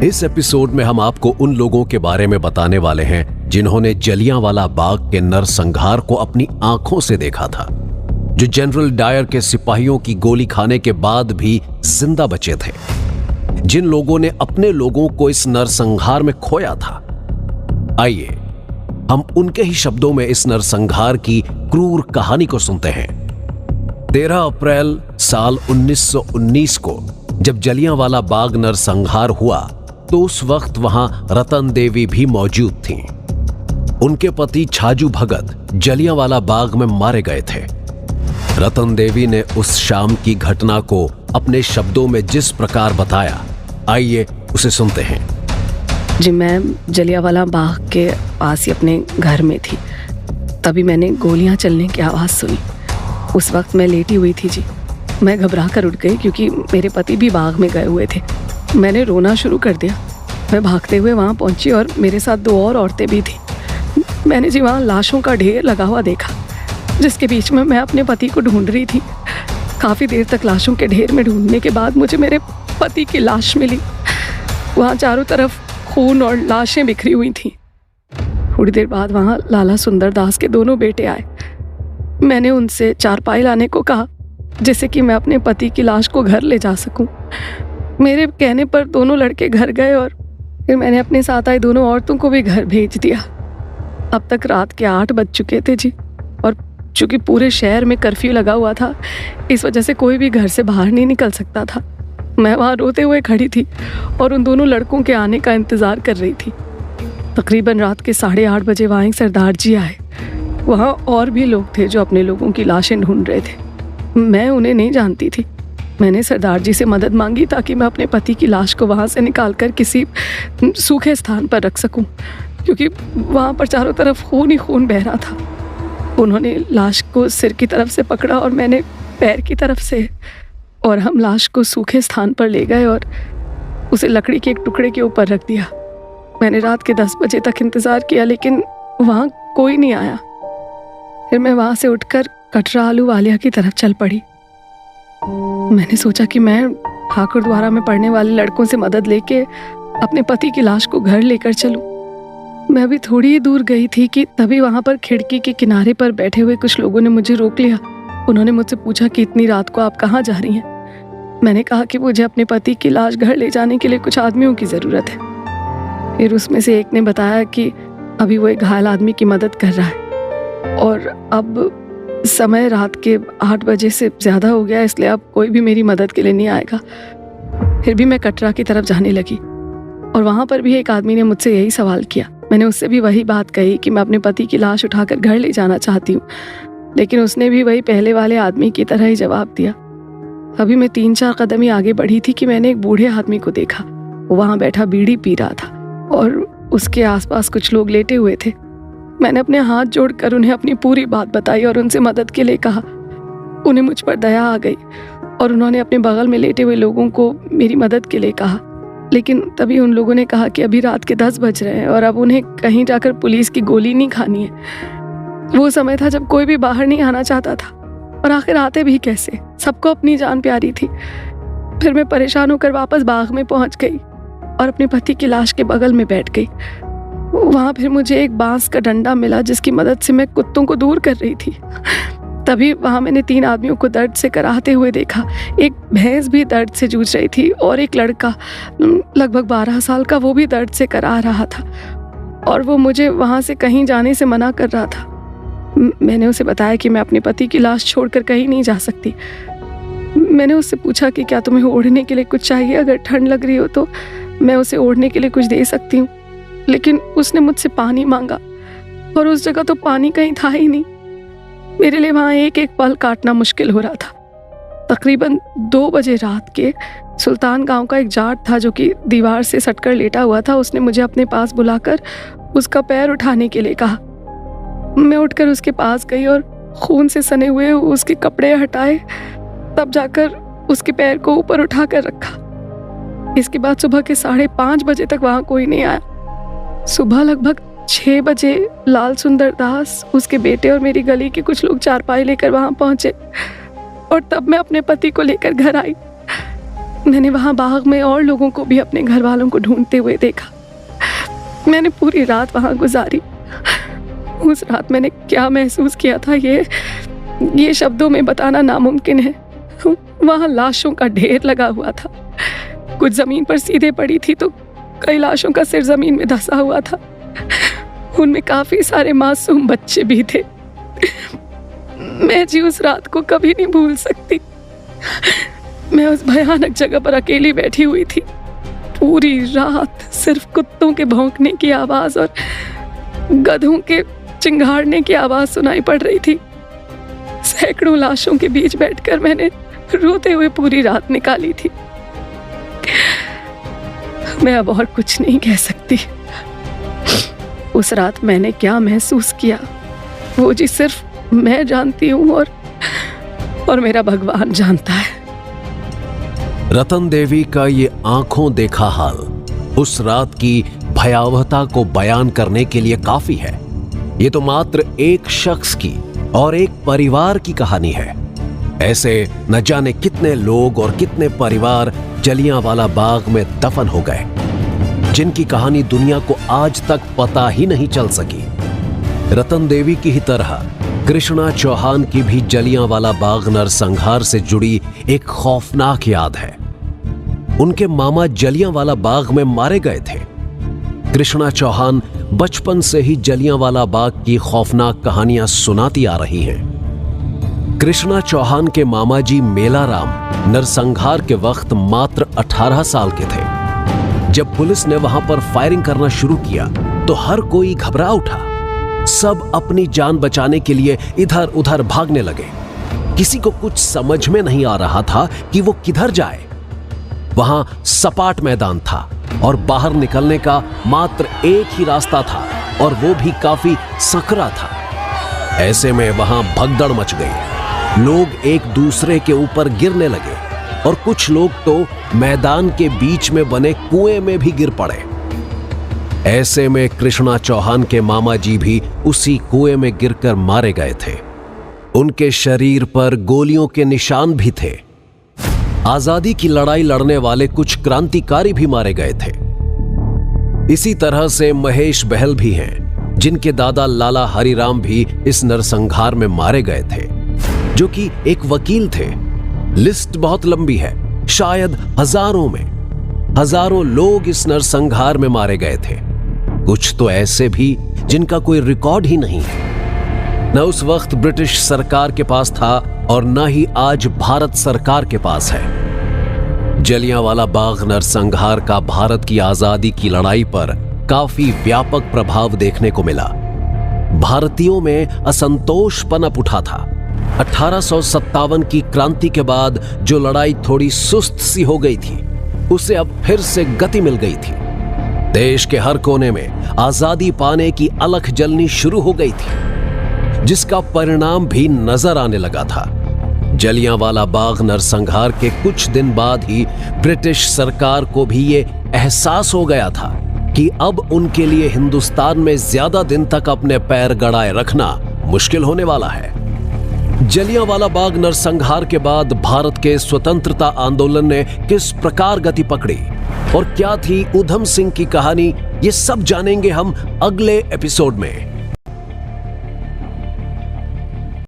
इस एपिसोड में हम आपको उन लोगों के बारे में बताने वाले हैं जिन्होंने जलियांवाला बाग के नरसंहार को अपनी आंखों से देखा था, जो जनरल डायर के सिपाहियों की गोली खाने के बाद भी जिंदा बचे थे, जिन लोगों ने अपने लोगों को इस नरसंहार में खोया था। आइए हम उनके ही शब्दों में इस नरसंहार की क्रूर कहानी को सुनते हैं। 13 अप्रैल साल 1919 को जब जलियांवाला बाग नरसंहार हुआ तो उस वक्त वहां रतन देवी भी मौजूद थीं। उनके पति छाजू भगत जलियांवाला बाग में मारे गए थे। रतन देवी ने उस शाम की घटना को अपने शब्दों में जिस प्रकार बताया, आइए उसे सुनते हैं। जी, मैं जलियांवाला बाग के पास ही अपने घर में थी, तभी मैंने गोलियां चलने की आवाज़ सुनी। उस वक्त मैं लेटी हुई थी जी। मैं घबरा कर उठ गई क्योंकि मेरे पति भी बाग में गए हुए थे। मैंने रोना शुरू कर दिया। मैं भागते हुए वहाँ पहुँची और मेरे साथ 2 और औरतें भी थीं। मैंने जी वहाँ लाशों का ढेर लगा हुआ देखा, जिसके बीच में मैं अपने पति को ढूंढ रही थी। काफ़ी देर तक लाशों के ढेर में ढूंढने के बाद मुझे मेरे पति की लाश मिली। वहाँ चारों तरफ खून और लाशें बिखरी हुई थीं। थोड़ी देर बाद वहाँ लाला सुंदर दास के 2 बेटे आए। मैंने उनसे चारपाई लाने को कहा, जिससे कि मैं अपने पति की लाश को घर ले जा सकूं। मेरे कहने पर दोनों लड़के घर गए और फिर मैंने अपने साथ आई 2 औरतों को भी घर भेज दिया। अब तक रात के 8 बज चुके थे जी, और चूँकि पूरे शहर में कर्फ्यू लगा हुआ था, इस वजह से कोई भी घर से बाहर नहीं निकल सकता था। मैं वहाँ रोते हुए खड़ी थी और उन 2 लड़कों के आने का इंतज़ार कर रही थी। तकरीबन रात के 8:30 बजे वहाँ एक सरदार जी आए। वहाँ और भी लोग थे जो अपने लोगों की लाशें ढूंढ रहे थे। मैं उन्हें नहीं जानती थी। मैंने सरदार जी से मदद मांगी ताकि मैं अपने पति की लाश को वहाँ से निकालकर किसी सूखे स्थान पर रख सकूं, क्योंकि वहाँ पर चारों तरफ खून ही खून बह रहा था। उन्होंने लाश को सिर की तरफ से पकड़ा और मैंने पैर की तरफ से, और हम लाश को सूखे स्थान पर ले गए और उसे लकड़ी के एक टुकड़े के ऊपर रख दिया। मैंने रात के 10 बजे तक इंतज़ार किया, लेकिन वहाँ कोई नहीं आया। फिर मैं वहाँ से उठकर कटरा आलूवालिया की तरफ चल पड़ी। मैंने सोचा कि मैं ठाकुर द्वारा में पढ़ने वाले लड़कों से मदद लेके अपने पति की लाश को घर लेकर चलूं। मैं अभी थोड़ी ही दूर गई थी कि तभी वहाँ पर खिड़की के किनारे पर बैठे हुए कुछ लोगों ने मुझे रोक लिया। उन्होंने मुझसे पूछा कि इतनी रात को आप कहाँ जा रही हैं। मैंने कहा कि मुझे अपने पति की लाश घर ले जाने के लिए कुछ आदमियों की ज़रूरत है। फिर उसमें से एक ने बताया कि अभी वो एक घायल आदमी की मदद कर रहा है, और अब समय रात के 8 बजे से ज़्यादा हो गया, इसलिए अब कोई भी मेरी मदद के लिए नहीं आएगा। फिर भी मैं कटरा की तरफ जाने लगी, और वहाँ पर भी एक आदमी ने मुझसे यही सवाल किया। मैंने उससे भी वही बात कही कि मैं अपने पति की लाश उठाकर घर ले जाना चाहती हूँ, लेकिन उसने भी वही पहले वाले आदमी की तरह ही जवाब दिया। अभी मैं 3-4 कदम ही आगे बढ़ी थी कि मैंने एक बूढ़े आदमी को देखा। वो वहाँ बैठा बीड़ी पी रहा था और उसके आसपास कुछ लोग लेटे हुए थे। मैंने अपने हाथ जोड़कर उन्हें अपनी पूरी बात बताई और उनसे मदद के लिए कहा। उन्हें मुझ पर दया आ गई और उन्होंने अपने बगल में लेटे हुए लोगों को मेरी मदद के लिए कहा, लेकिन तभी उन लोगों ने कहा कि अभी रात के 10 बज रहे हैं और अब उन्हें कहीं जाकर पुलिस की गोली नहीं खानी है। वो समय था जब कोई भी बाहर नहीं आना चाहता था, और आखिर आते भी कैसे, सबको अपनी जान प्यारी थी। फिर मैं परेशान होकर वापस बाग में पहुंच गई और अपने पति की लाश के बगल में बैठ गई। वहाँ फिर मुझे एक बांस का डंडा मिला, जिसकी मदद से मैं कुत्तों को दूर कर रही थी। तभी वहाँ मैंने 3 आदमियों को दर्द से कराहते हुए देखा। एक भैंस भी दर्द से जूझ रही थी और एक लड़का लगभग 12 साल का, वो भी दर्द से करा रहा था, और वो मुझे वहाँ से कहीं जाने से मना कर रहा था। मैंने उसे बताया कि मैं अपने पति की लाश छोड़कर कहीं नहीं जा सकती। मैंने उससे पूछा कि क्या तुम्हें ओढ़ने के लिए कुछ चाहिए, अगर ठंड लग रही हो तो मैं उसे ओढ़ने के लिए कुछ दे सकती हूँ। लेकिन उसने मुझसे पानी मांगा, और उस जगह तो पानी कहीं था ही नहीं। मेरे लिए वहाँ एक एक पल काटना मुश्किल हो रहा था। तकरीबन 2 बजे रात के सुल्तान गांव का एक जाट था जो कि दीवार से सटकर लेटा हुआ था। उसने मुझे अपने पास बुलाकर उसका पैर उठाने के लिए कहा। मैं उठकर उसके पास गई और खून से सने हुए उसके कपड़े हटाए, तब जाकर उसके पैर को ऊपर उठा कर रखा। इसके बाद सुबह के 5:30 बजे तक वहाँ कोई नहीं आया। सुबह लगभग 6 बजे लाल सुंदर दास, उसके बेटे और मेरी गली के कुछ लोग चारपाई लेकर वहाँ पहुँचे, और तब मैं अपने पति को लेकर घर आई। मैंने वहां बाग में और लोगों को भी अपने घर वालों को ढूंढते हुए देखा। मैंने पूरी रात वहां गुजारी। उस रात मैंने क्या महसूस किया था ये शब्दों में बताना नामुमकिन है। वहां लाशों का ढेर लगा हुआ था। कुछ जमीन पर सीधे पड़ी थी तो कई लाशों का सिर जमीन में धंसा हुआ था। उनमें काफी सारे मासूम बच्चे भी थे। मैं जी उस रात को कभी नहीं भूल सकती। मैं उस भयानक जगह पर अकेली बैठी हुई थी। पूरी रात सिर्फ कुत्तों के भौंकने की आवाज और गधों के चिंगाड़ने की आवाज सुनाई पड़ रही थी। सैकड़ों लाशों के बीच बैठकर मैंने रोते हुए पूरी रात निकाली थी। मैं अब और कुछ नहीं कह सकती। उस रात मैंने क्या महसूस किया वो जी सिर्फ मैं जानती हूँ और मेरा भगवान जानता है। रतन देवी का ये आंखों देखा हाल उस रात की भयावहता को बयान करने के लिए काफी है। ये तो मात्र एक शख्स की और एक परिवार की कहानी है। ऐसे न जाने कितने लोग और कितने परिवार जलियांवाला बाग में दफन हो गए, जिनकी कहानी दुनिया को आज तक पता ही नहीं चल सकी। रतन देवी की ही तरह कृष्णा चौहान की भी जलियांवाला बाग नरसंहार से जुड़ी एक खौफनाक याद है। उनके मामा जलियांवाला बाग में मारे गए थे। कृष्णा चौहान बचपन से ही जलियांवाला बाग की खौफनाक कहानियां सुनाती आ रही हैं। कृष्णा चौहान के मामा जी मेलाराम नरसंहार के वक्त मात्र 18 साल के थे। जब पुलिस ने वहां पर फायरिंग करना शुरू किया तो हर कोई घबरा उठा। सब अपनी जान बचाने के लिए इधर उधर भागने लगे। किसी को कुछ समझ में नहीं आ रहा था कि वो किधर जाए। वहां सपाट मैदान था और बाहर निकलने का मात्र एक ही रास्ता था और वो भी काफी सकरा था। ऐसे में वहां भगदड़ मच गई। लोग एक दूसरे के ऊपर गिरने लगे और कुछ लोग तो मैदान के बीच में बने कुएं में भी गिर पड़े। ऐसे में कृष्णा चौहान के मामा जी भी उसी कुएं में गिरकर मारे गए थे। उनके शरीर पर गोलियों के निशान भी थे। आजादी की लड़ाई लड़ने वाले कुछ क्रांतिकारी भी मारे गए थे। इसी तरह से महेश बहल भी हैं, जिनके दादा लाला हरिराम भी इस नरसंहार में मारे गए थे, जो कि एक वकील थे। लिस्ट बहुत लंबी है, शायद हजारों लोग इस नरसंहार में मारे गए थे। कुछ तो ऐसे भी जिनका कोई रिकॉर्ड ही नहीं है। न उस वक्त ब्रिटिश सरकार के पास था और न ही आज भारत सरकार के पास है। जलियांवाला बाग नरसंहार का भारत की आजादी की लड़ाई पर काफी व्यापक प्रभाव देखने को मिला। भारतीयों में असंतोष पनप उठा था। 1857 की क्रांति के बाद जो लड़ाई थोड़ी सुस्त सी हो गई थी, उसे अब फिर से गति मिल गई थी। देश के हर कोने में आजादी पाने की अलख जलनी शुरू हो गई थी, जिसका परिणाम भी नजर आने लगा था। जलियांवाला बाग नरसंहार के कुछ दिन बाद ही ब्रिटिश सरकार को भी ये एहसास हो गया था कि अब उनके लिए हिंदुस्तान में ज्यादा दिन तक अपने पैर गड़ाए रखना मुश्किल होने वाला है। जलियांवाला बाग नरसंहार के बाद भारत के स्वतंत्रता आंदोलन ने किस प्रकार गति पकड़ी और क्या थी उधम सिंह की कहानी, ये सब जानेंगे हम अगले एपिसोड में।